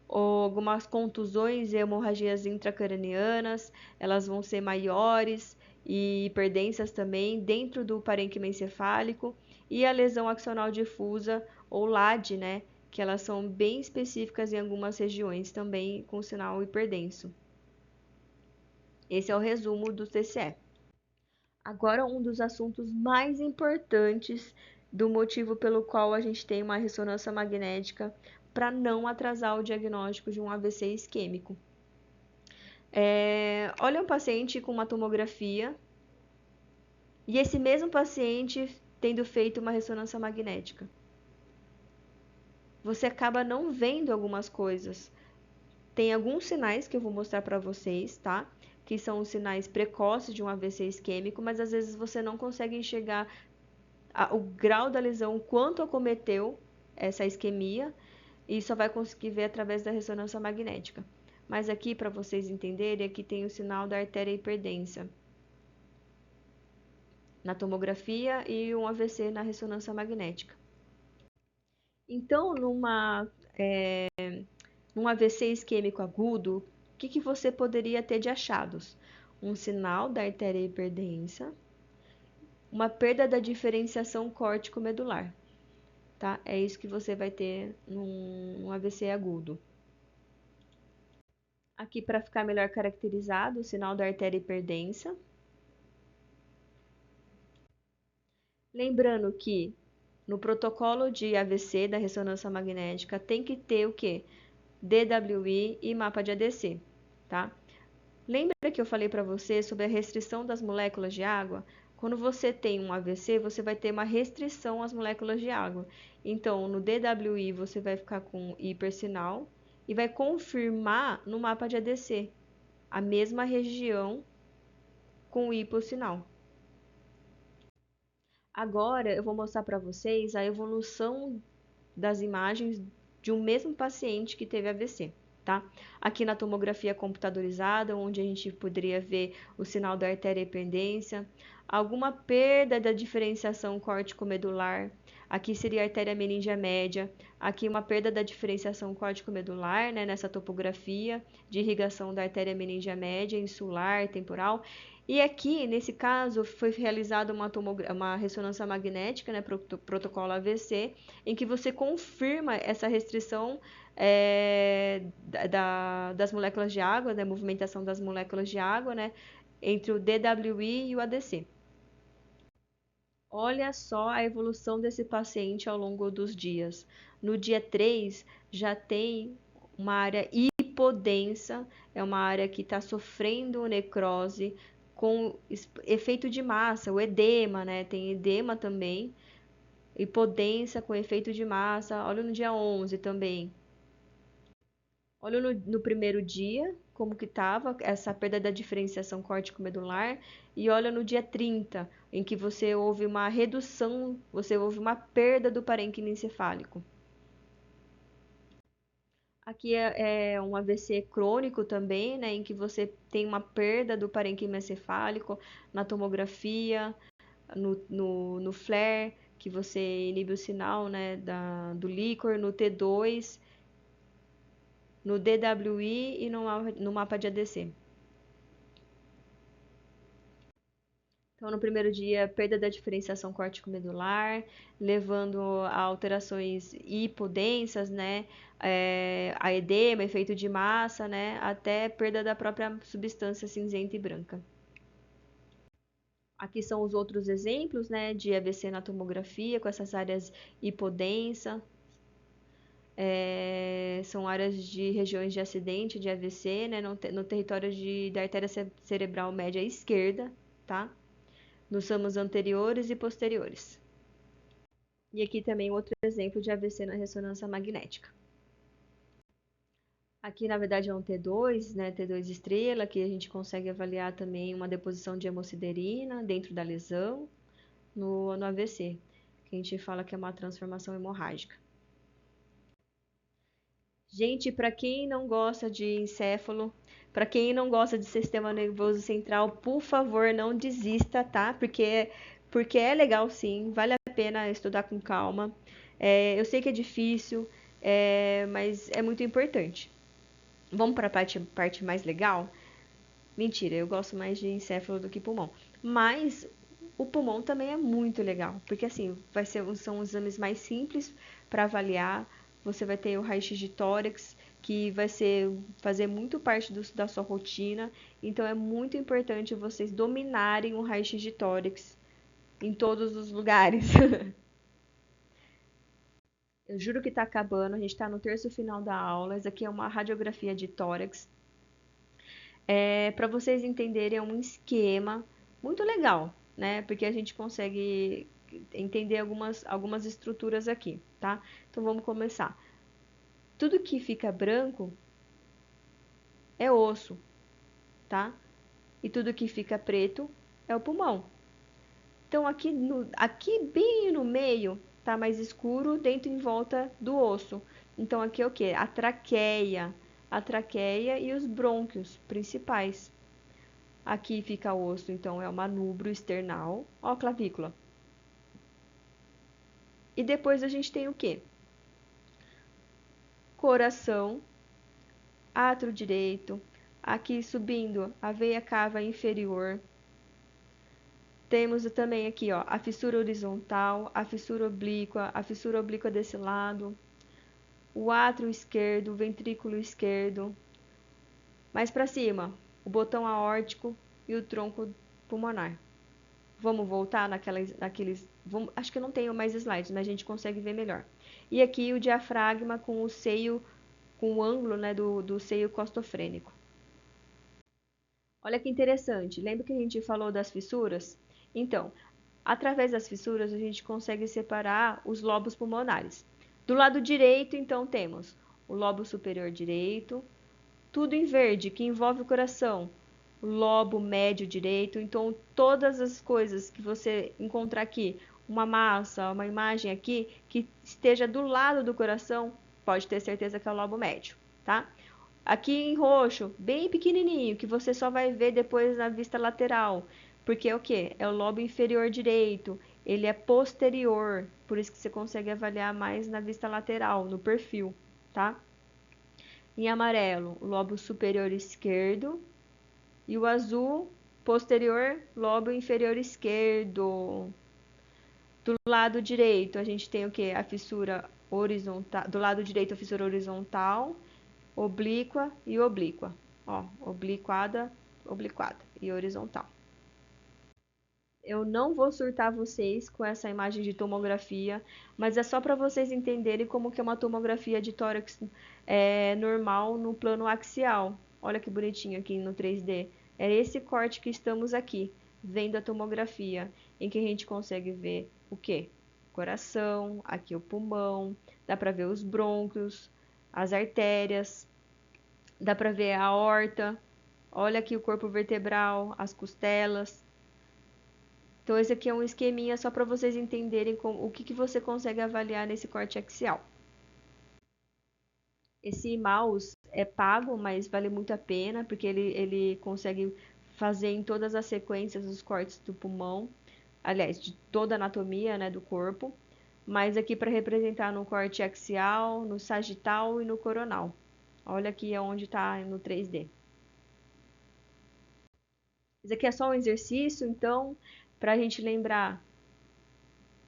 Ou algumas contusões e hemorragias intracranianas, elas vão ser maiores e hiperdensas também dentro do parênquima encefálico, e a lesão axonal difusa ou LAD, né, que elas são bem específicas em algumas regiões também com sinal hiperdenso. Esse é o resumo do TCE. Agora, um dos assuntos mais importantes do motivo pelo qual a gente tem uma ressonância magnética para não atrasar o diagnóstico de um AVC isquêmico. Olha um paciente com uma tomografia e esse mesmo paciente tendo feito uma ressonância magnética. Você acaba não vendo algumas coisas. Tem alguns sinais que eu vou mostrar para vocês, tá? Que são os sinais precoces de um AVC isquêmico, mas às vezes você não consegue enxergar o grau da lesão, o quanto acometeu essa isquemia, e só vai conseguir ver através da ressonância magnética. Mas aqui, para vocês entenderem, aqui tem o sinal da artéria hiperdensa na tomografia e um AVC na ressonância magnética. Então, num AVC isquêmico agudo, o que você poderia ter de achados? Um sinal da artéria hiperdensa, uma perda da diferenciação córtico-medular, tá? É isso que você vai ter num AVC agudo. Aqui para ficar melhor caracterizado o sinal da artéria hiperdensa. Lembrando que no protocolo de AVC da ressonância magnética tem que ter o quê? DWI e mapa de ADC, tá? Lembra que eu falei para você sobre a restrição das moléculas de água? Quando você tem um AVC, você vai ter uma restrição às moléculas de água. Então, no DWI você vai ficar com hipersinal e vai confirmar no mapa de ADC a mesma região com hipossinal. Agora eu vou mostrar para vocês a evolução das imagens de um mesmo paciente que teve AVC, tá? Aqui na tomografia computadorizada, onde a gente poderia ver o sinal da artéria hiperdensa, alguma perda da diferenciação córtico-medular, aqui seria a artéria meningea média, aqui uma perda da diferenciação córtico-medular, né, nessa topografia de irrigação da artéria meningea média, insular, temporal, e aqui, nesse caso, foi realizada uma ressonância magnética, né, protocolo AVC, em que você confirma essa restrição das moléculas de água, da movimentação das moléculas de água, né, entre o DWI e o ADC. Olha só a evolução desse paciente ao longo dos dias. No dia 3, já tem uma área hipodensa, é uma área que está sofrendo necrose, com efeito de massa, o edema, né? Tem edema também, hipodensa com efeito de massa. Olha no dia 11 também. Olha no primeiro dia, como que estava essa perda da diferenciação córtico-medular, e olha no dia 30, em que você houve uma redução, você houve uma perda do parênquima encefálico. Aqui é um AVC crônico também, né, em que você tem uma perda do parênquima encefálico na tomografia, no flare, que você inibe o sinal, né, do líquor, no T2, no DWI e no mapa de ADC. Então, no primeiro dia, perda da diferenciação córtico-medular, levando a alterações hipodensas, né, a edema, efeito de massa, né, até perda da própria substância cinzenta e branca. Aqui são os outros exemplos, né, de AVC na tomografia, com essas áreas hipodensas. São áreas de regiões de acidente, de AVC, né, no território da artéria cerebral média esquerda, tá? Nos ramos anteriores e posteriores. E aqui também outro exemplo de AVC na ressonância magnética. Aqui, na verdade, é um T2, né, T2 estrela, que a gente consegue avaliar também uma deposição de hemosiderina dentro da lesão no AVC, que a gente fala que é uma transformação hemorrágica. Gente, para quem não gosta de encéfalo, para quem não gosta de sistema nervoso central, por favor, não desista, tá? Porque é legal sim, vale a pena estudar com calma. Eu sei que é difícil, mas é muito importante. Vamos para a parte mais legal? Mentira, eu gosto mais de encéfalo do que pulmão. Mas o pulmão também é muito legal, porque assim, são exames mais simples para avaliar. Você vai ter o raio-x de tórax, que vai fazer muito parte da sua rotina. Então é muito importante vocês dominarem o raio-x de tórax em todos os lugares. Eu juro que está acabando, a gente está no terço final da aula. Essa aqui é uma radiografia de tórax. Para vocês entenderem, é um esquema muito legal, né? Porque a gente consegue entender algumas estruturas aqui, tá? Então vamos começar. Tudo que fica branco é osso, tá? E tudo que fica preto é o pulmão. Então aqui bem no meio tá mais escuro, dentro em volta do osso. Então aqui é o que? A traqueia e os brônquios principais. Aqui fica o osso, então é o manubro external. Ó, a clavícula. E depois a gente tem o quê? Coração, átrio direito. Aqui subindo, a veia cava inferior. Temos também aqui, ó, a fissura horizontal, a fissura oblíqua desse lado. O átrio esquerdo, o ventrículo esquerdo. Mais para cima, o botão aórtico e o tronco pulmonar. Vamos voltar naqueles. Acho que eu não tenho mais slides, mas a gente consegue ver melhor. E aqui o diafragma com o seio, com o ângulo, né, do seio costofrênico. Olha que interessante. Lembra que a gente falou das fissuras? Então, através das fissuras a gente consegue separar os lobos pulmonares. Do lado direito, então, temos o lobo superior direito, tudo em verde, que envolve o coração, o lobo médio direito. Então, todas as coisas que você encontrar aqui, uma massa, uma imagem aqui, que esteja do lado do coração, pode ter certeza que é o lobo médio, tá? Aqui em roxo, bem pequenininho, que você só vai ver depois na vista lateral, porque é o que? É o lobo inferior direito, ele é posterior, por isso que você consegue avaliar mais na vista lateral, no perfil, tá? Em amarelo, o lobo superior esquerdo e o azul, posterior, lobo inferior esquerdo. Do lado direito, a gente tem o que? A fissura horizontal, do lado direito a fissura horizontal, oblíqua e oblíqua. Ó, obliquada, obliquada e horizontal. Eu não vou surtar vocês com essa imagem de tomografia, mas é só para vocês entenderem como que é uma tomografia de tórax normal no plano axial. Olha que bonitinho aqui no 3D. É esse corte que estamos aqui, vendo a tomografia, em que a gente consegue ver o quê? Coração, aqui o pulmão, dá para ver os brônquios, as artérias, dá para ver a aorta. Olha aqui o corpo vertebral, as costelas. Então, esse aqui é um esqueminha só para vocês entenderem o que você consegue avaliar nesse corte axial. Esse mouse é pago, mas vale muito a pena, porque ele consegue fazer em todas as sequências os cortes do pulmão, aliás, de toda a anatomia, né, do corpo, mas aqui para representar no corte axial, no sagital e no coronal. Olha aqui onde está no 3D. Isso aqui é só um exercício, então, para a gente lembrar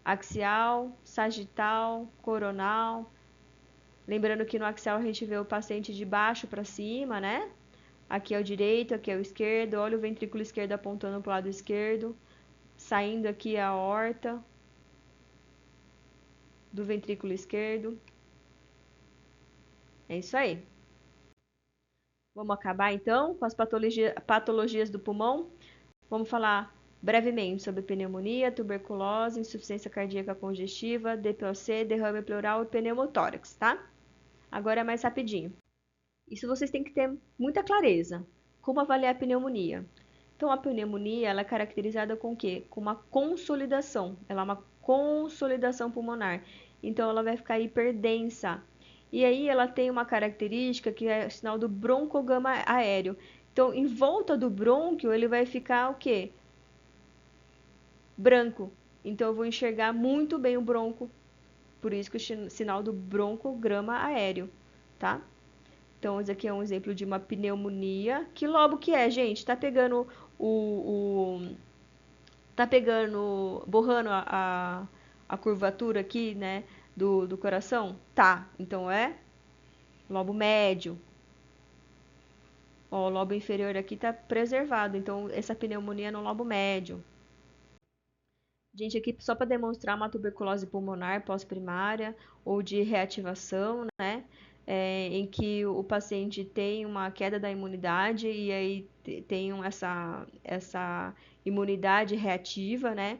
axial, sagital, coronal. Lembrando que no axial a gente vê o paciente de baixo para cima, né? Aqui é o direito, aqui é o esquerdo. Olha o ventrículo esquerdo apontando para o lado esquerdo. Saindo aqui a aorta do ventrículo esquerdo. É isso aí. Vamos acabar então com as patologias do pulmão. Vamos falar brevemente sobre pneumonia, tuberculose, insuficiência cardíaca congestiva, DPOC, derrame pleural e pneumotórax, tá? Agora é mais rapidinho. Isso vocês têm que ter muita clareza. Como avaliar a pneumonia? Então, a pneumonia ela é caracterizada com o quê? Com uma consolidação. Ela é uma consolidação pulmonar. Então, ela vai ficar hiperdensa. E aí, ela tem uma característica que é o sinal do broncogama aéreo. Então, em volta do brônquio, ele vai ficar o quê? Branco. Então, eu vou enxergar muito bem o bronco. Por isso que o sinal do broncograma aéreo, tá? Então, esse aqui é um exemplo de uma pneumonia. Que lobo que é, gente? Tá pegando tá pegando, borrando a curvatura aqui, né, do coração? Tá. Então, é lobo médio. Ó, o lobo inferior aqui tá preservado. Então, essa pneumonia é no lobo médio. Gente, aqui só para demonstrar uma tuberculose pulmonar pós-primária ou de reativação, né? Em que o paciente tem uma queda da imunidade e aí tem essa imunidade reativa, né?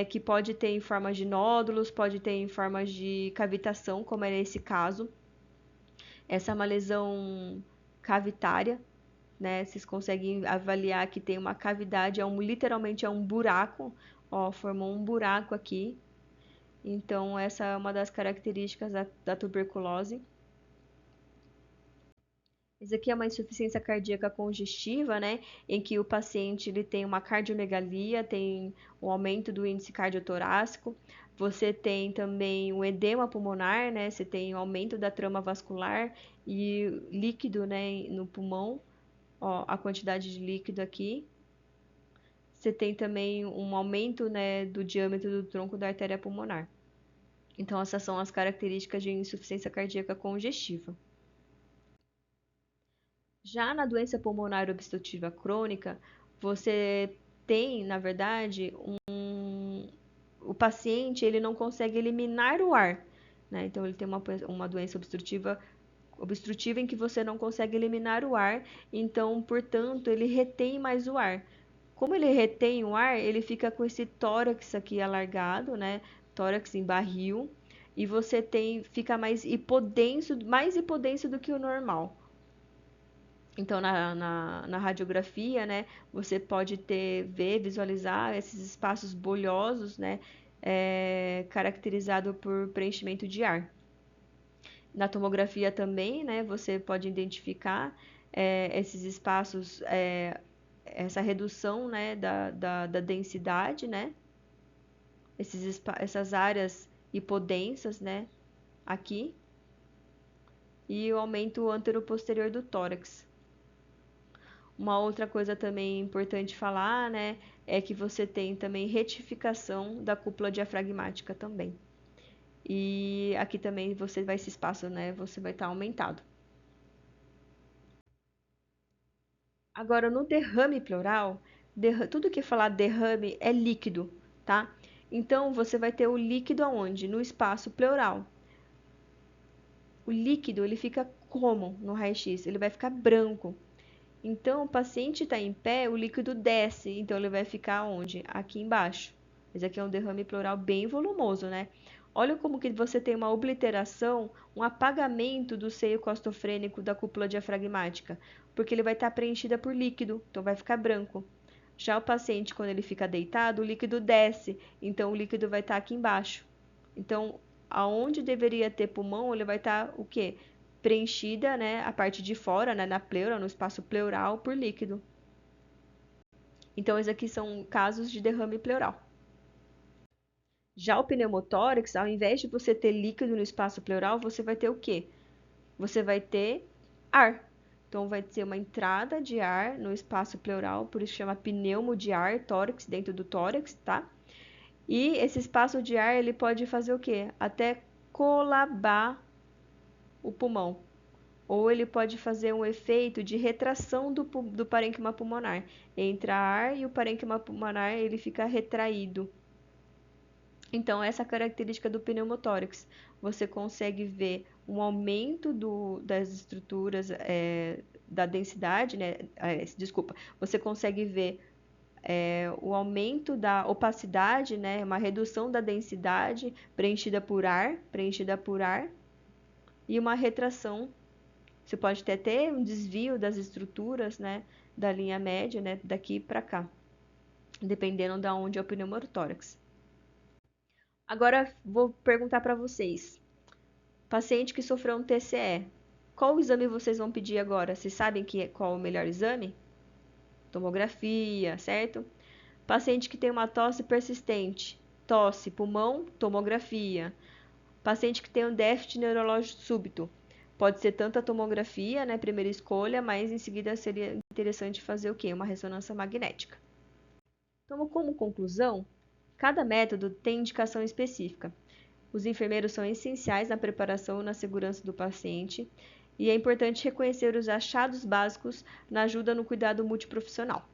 Que pode ter em forma de nódulos, pode ter em forma de cavitação, como é nesse caso. Essa é uma lesão cavitária, né? Vocês conseguem avaliar que tem uma cavidade, literalmente é um buraco, ó, formou um buraco aqui. Então, essa é uma das características da tuberculose. Isso aqui é uma insuficiência cardíaca congestiva, né? Em que o paciente ele tem uma cardiomegalia, tem um aumento do índice cardiotorácico. Você tem também um edema pulmonar, né? Você tem um aumento da trama vascular e líquido, né, no pulmão. Ó, a quantidade de líquido aqui. Você tem também um aumento, né, do diâmetro do tronco da artéria pulmonar. Então, essas são as características de insuficiência cardíaca congestiva. Já na doença pulmonar obstrutiva crônica, você tem, na verdade, o paciente ele não consegue eliminar o ar, né? Então ele tem uma doença obstrutiva em que você não consegue eliminar o ar, então, portanto, ele retém mais o ar. Como ele retém o ar, ele fica com esse tórax aqui alargado, né? Tórax em barril, e você fica mais hipodenso do que o normal. Então, na radiografia, né, você pode visualizar esses espaços bolhosos, né, caracterizado por preenchimento de ar. Na tomografia também, né, você pode identificar esses espaços, essa redução, né, da densidade, né, essas áreas hipodensas, né, aqui, e o aumento anteroposterior do tórax. Uma outra coisa também importante falar, né, é que você tem também retificação da cúpula diafragmática também. E aqui também esse espaço, né, você vai estar aumentado. Agora, no derrame pleural, tudo que falar derrame é líquido, tá? Então, você vai ter o líquido aonde? No espaço pleural. O líquido, ele fica como no raio-x? Ele vai ficar branco. Então, o paciente está em pé, o líquido desce, então ele vai ficar onde? Aqui embaixo. Esse aqui é um derrame pleural bem volumoso, né? Olha como que você tem uma obliteração, um apagamento do seio costofrênico da cúpula diafragmática, porque ele vai estar preenchida por líquido, então vai ficar branco. Já o paciente, quando ele fica deitado, o líquido desce, então o líquido vai estar aqui embaixo. Então, aonde deveria ter pulmão, ele vai estar o quê? Preenchida, né, a parte de fora, né, na pleura, no espaço pleural, por líquido. Então, esses aqui são casos de derrame pleural. Já o pneumotórax, ao invés de você ter líquido no espaço pleural, você vai ter o quê? Você vai ter ar. Então, vai ter uma entrada de ar no espaço pleural, por isso chama pneumo de ar, tórax, dentro do tórax, tá? E esse espaço de ar, ele pode fazer o quê? Até colabar o pulmão. Ou ele pode fazer um efeito de retração do parênquima pulmonar. Entra ar e o parênquima pulmonar ele fica retraído. Então, essa é a característica do pneumotórax. Você consegue ver um aumento das estruturas, da densidade, né? Desculpa, você consegue ver o aumento da opacidade, né? Uma redução da densidade preenchida por ar, e uma retração. Você pode ter um desvio das estruturas, né, da linha média, né, daqui para cá, dependendo de onde é o pneumotórax. Agora vou perguntar para vocês, paciente que sofreu um TCE, qual exame vocês vão pedir agora? Vocês sabem qual é o melhor exame? Tomografia, certo? Paciente que tem uma tosse persistente, tosse, pulmão, tomografia. Paciente que tem um déficit neurológico súbito, pode ser tanto a tomografia, né, primeira escolha, mas em seguida seria interessante fazer o quê? Uma ressonância magnética. Então, como conclusão, cada método tem indicação específica. Os enfermeiros são essenciais na preparação e na segurança do paciente, e é importante reconhecer os achados básicos na ajuda no cuidado multiprofissional.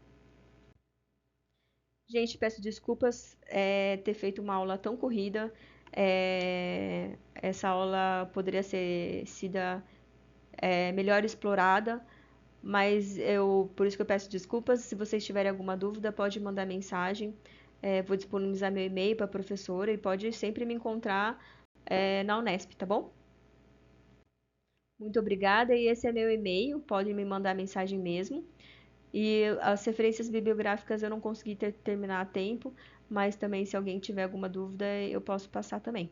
Gente, peço desculpas ter feito uma aula tão corrida. Essa aula poderia ser sido melhor explorada, mas por isso que eu peço desculpas. Se vocês tiverem alguma dúvida, pode mandar mensagem. Vou disponibilizar meu e-mail para a professora e pode sempre me encontrar na Unesp, tá bom? Muito obrigada, e esse é meu e-mail, pode me mandar mensagem mesmo. E as referências bibliográficas eu não consegui terminar a tempo, mas também se alguém tiver alguma dúvida, eu posso passar também.